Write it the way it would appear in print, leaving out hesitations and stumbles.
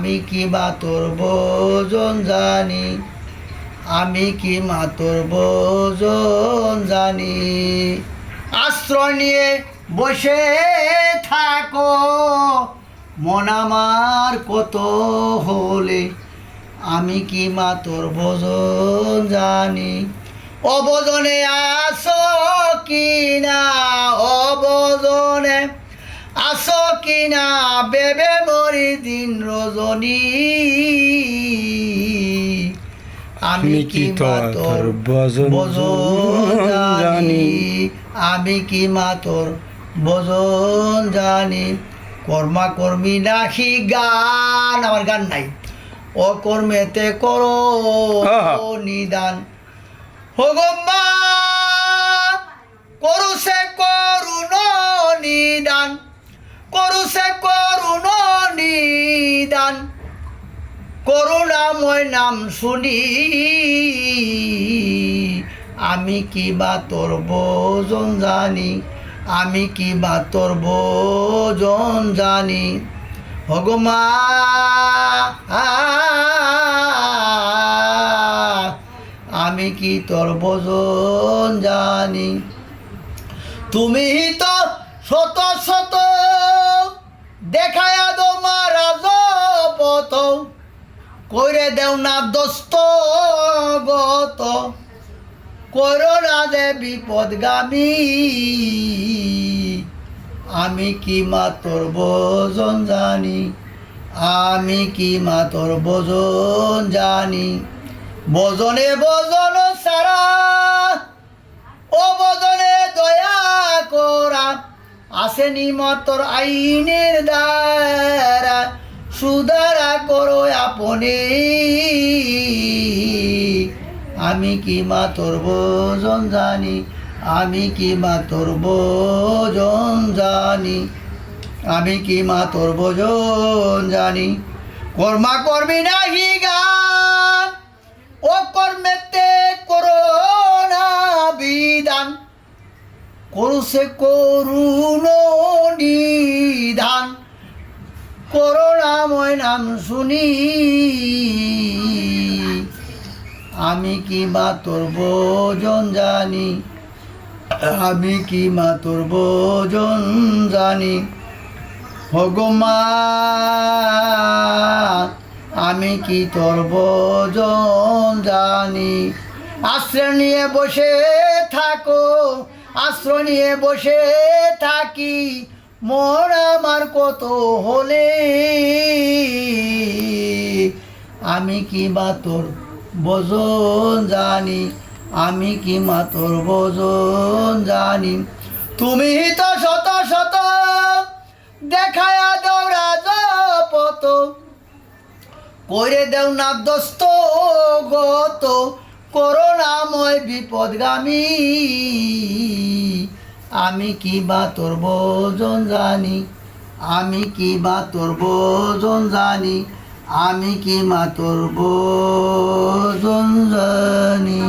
আমি কি বা তোর ভোজন জানি, আমি কি মা তোর ভোজন জানি। আশ্রয় নিয়ে বসে থাকো মন আমার কত হলে, আমি কি মা তোর ভোজন জানি। অবজনে আসো কিনা, অবজনে আসো কিনা, বেবে মরি দিন রজনী। আমি কি মা তোর ভোজন জানি, আমি কি মা তোর ভোজন জানি। কর্মা কর্মী নাহি গান, আমার গান নাই। অকর্মেতে করো নিদান, ভগম্মা করুছে করুণ নিদান, করুছে করুণ নিদান। করুণাময় নাম শুনি, আমি কি বা তোর ভোজন জানি, আমি কি বা তোর ভোজন জানি। ভগমা আমি কি তোর ভোজন জানি। তুমি তো শত শত দেখায়া তোমার রাজপথ, কইরে দেও না দোস্ত গত, করোনা দে বিপদগামী। আমি কি মা তোর ভোজন জানি, আমি কি মা তোর ভোজন জানি। ভোজনে ভোজন সারা, ও ভোজনে দয়া করা, আসেনি মা তোর আইনের দ্বারা, সুধারা করো আপনি। আমি কি মা তোর ভোজন জানি, আমি কি মা তোর ভোজন জানি, আমি কি মা তোর ভোজন জানি। কর্মা করবি নাহি গান, ও কর্মেতে করো না বিধান, করুছে করুণ নিধান। করুণাময় নাম শুনি, আমি কি মা তোর ভোজন জানি, আমি কি মা তোর ভোজন জানি। ভগমা আমি কি তোর ভোজন জানি। আশ্রয় নিয়ে বসে থাকো, আশ্রয় নিয়ে বসে থাকি, মন আমার কত হলে, আমি কি বা তোর ভোজন জানি, আমি কি মা তোর ভোজন জানি। তুমি তো শত শত দেখায়া দাও রাজপথ, কইরে দেও না দোস্ত গত, করুণাময় বিপদগামী। আমি কি বা তোর ভোজন জানি, আমি কি বা তোর ভোজন জানি, আমি কি মা তোর ভোজন জানি।